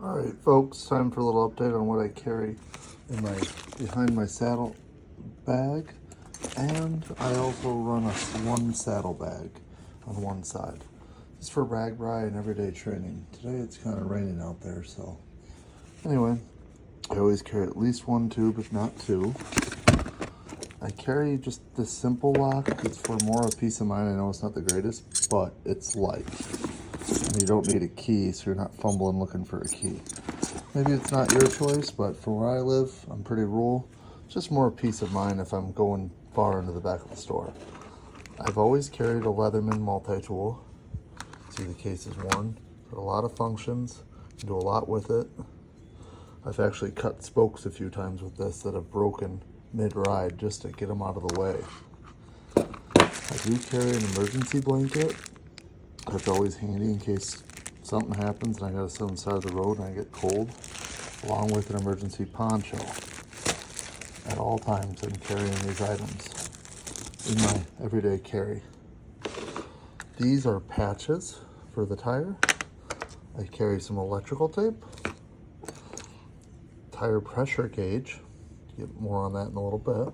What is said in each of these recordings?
All right, folks, time for a little update on what I carry in behind my saddle bag, and I also run one saddle bag on one side. It's for Ragbrai and everyday training. Today it's kind of raining out there, so anyway, I always carry at least one tube, if not two. I carry just this simple lock. It's for more of peace of mind. I know it's not the greatest, but it's light. And you don't need a key, so you're not fumbling looking for a key. Maybe it's not your choice, but from where I live, I'm pretty rural. It's just more peace of mind if I'm going far into the back of the store. I've always carried a Leatherman multi-tool. See, the case is worn. Got a lot of functions. You do a lot with it. I've actually cut spokes a few times with this that have broken mid-ride just to get them out of the way. I do carry an emergency blanket. That's always handy in case something happens and I gotta sit on the side of the road and I get cold, along with an emergency poncho. At all times I'm carrying these items in my everyday carry. These are patches for the tire. I carry some electrical tape, tire pressure gauge, get more on that in a little bit.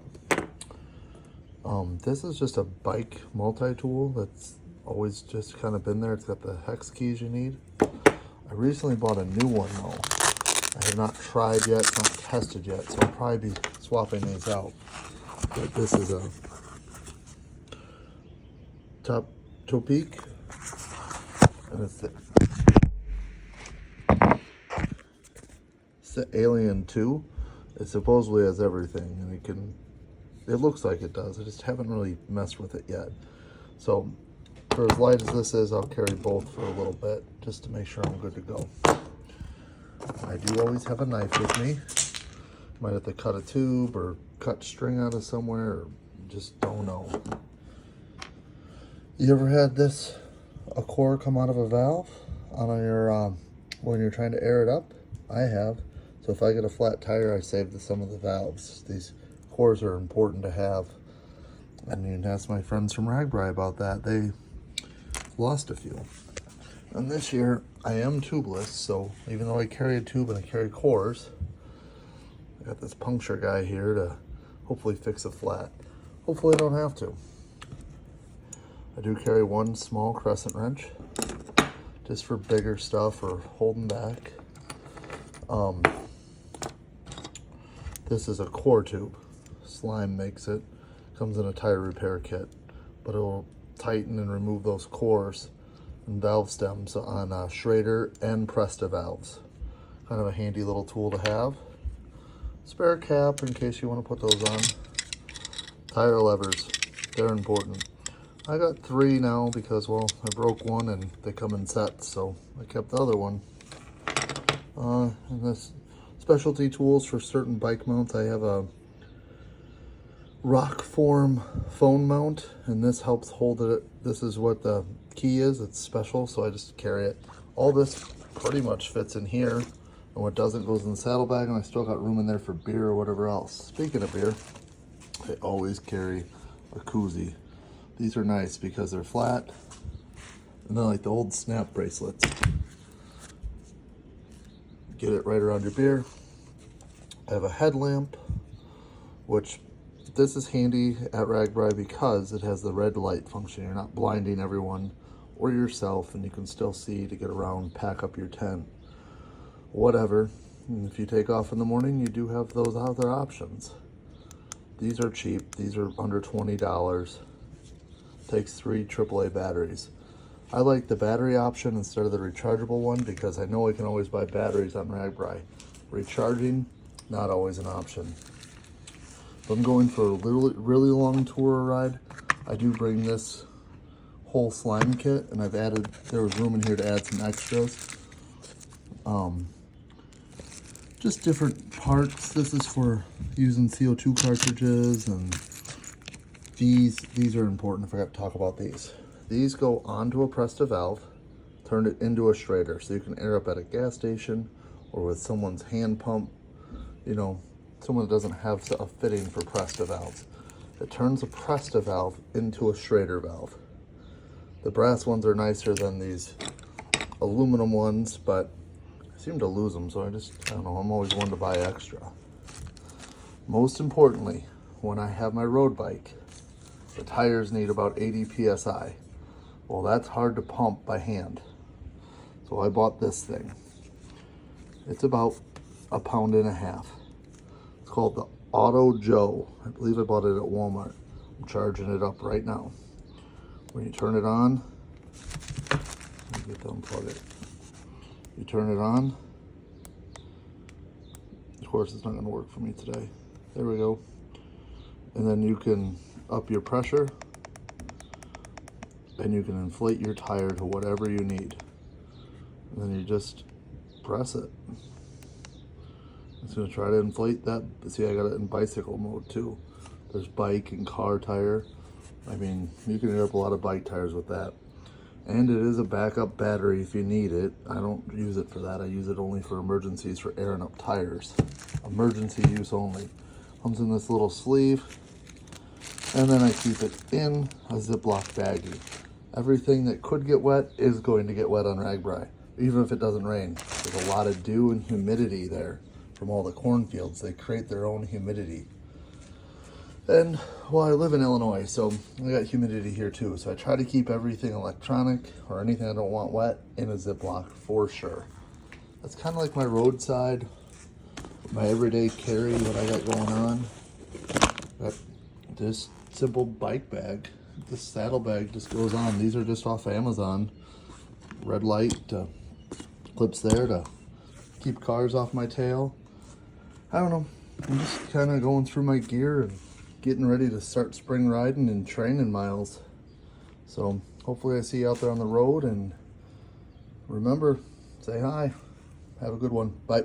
This is just a bike multi-tool that's always just kind of been there. It's got the hex keys you need. I recently bought a new one though. I have not tried yet, it's not tested yet, so I'll probably be swapping these out. But this is a Topeak, and it's the Alien 2. It supposedly has everything, and it looks like it does. I just haven't really messed with it yet. So for as light as this is, I'll carry both for a little bit just to make sure I'm good to go. I do always have a knife with me. Might have to cut a tube or cut string out of somewhere, or just don't know. You ever had a core come out of a valve on your when you're trying to air it up? I have. So if I get a flat tire, I save some of the valves. These cores are important to have. And you can ask my friends from Ragbrai about that. They lost a few. And this year I am tubeless, so even though I carry a tube and I carry cores, I got this puncture guy here to hopefully fix a flat. Hopefully I don't have to. I do carry one small crescent wrench just for bigger stuff or holding back. This is a core tube. Slime makes it. Comes in a tire repair kit, but it will tighten and remove those cores and valve stems on Schrader and Presta valves. Kind of a handy little tool to have. Spare cap in case you want to put those on. Tire levers, they're important. I got 3 now because, well, I broke one and they come in sets, so I kept the other one. And this specialty tools for certain bike mounts. I have a rock form phone mount, and this helps hold it. This is what the key is. It's special, so I just carry it. All this pretty much fits in here, and what doesn't goes in the saddlebag, and I still got room in there for beer or whatever else. Speaking of beer, I always carry a koozie. These are nice because they're flat, and they're like the old snap bracelets. Get it right around your beer. I have a headlamp, which this is handy at Ragbrai because it has the red light function. You're not blinding everyone or yourself, and you can still see to get around, pack up your tent, whatever. And if you take off in the morning, you do have those other options. These are cheap. These are under $20. Takes 3 AAA batteries. I like the battery option instead of the rechargeable one because I know I can always buy batteries on Ragbrai. Recharging, not always an option. If I'm going for a really long tour ride, I do bring this whole slime kit, and there was room in here to add some extras. Just different parts. This is for using CO2 cartridges, and these are important. I forgot to talk about these. These go onto a Presta valve, turn it into a Schrader, so you can air up at a gas station or with someone's hand pump, someone that doesn't have a fitting for Presta valves. It turns a Presta valve into a Schrader valve. The brass ones are nicer than these aluminum ones, but seem to lose them, so I don't know, I'm always one to buy extra. Most importantly, when I have my road bike, the tires need about 80 PSI. Well, that's hard to pump by hand. So I bought this thing. It's about 1.5 pounds. It's called the Auto Joe. I believe I bought it at Walmart. I'm charging it up right now. When you turn it on, let me get to unplug it. You turn it on. Of course, it's not going to work for me today. There we go. And then you can up your pressure, and you can inflate your tire to whatever you need. And then you just press it. It's going to try to inflate that. See, I got it in bicycle mode too. There's bike and car tire. I mean, you can air up a lot of bike tires with that. And it is a backup battery if you need it. I don't use it for that. I use it only for emergencies, for airing up tires. Emergency use only. Comes in this little sleeve. And then I keep it in a Ziploc baggie. Everything that could get wet is going to get wet on Ragbrai, even if it doesn't rain. There's a lot of dew and humidity there from all the cornfields. They create their own humidity. And, well, I live in Illinois, so I got humidity here too. So I try to keep everything electronic or anything I don't want wet in a Ziploc for sure. That's kind of like my roadside, my everyday carry, what I got going on. Got this simple bike bag. This saddle bag just goes on. These are just off Amazon. Red light clips there to keep cars off my tail. I don't know. I'm just kind of going through my gear and getting ready to start spring riding and training miles. So hopefully I see you out there on the road, and remember, say hi. Have a good one. Bye.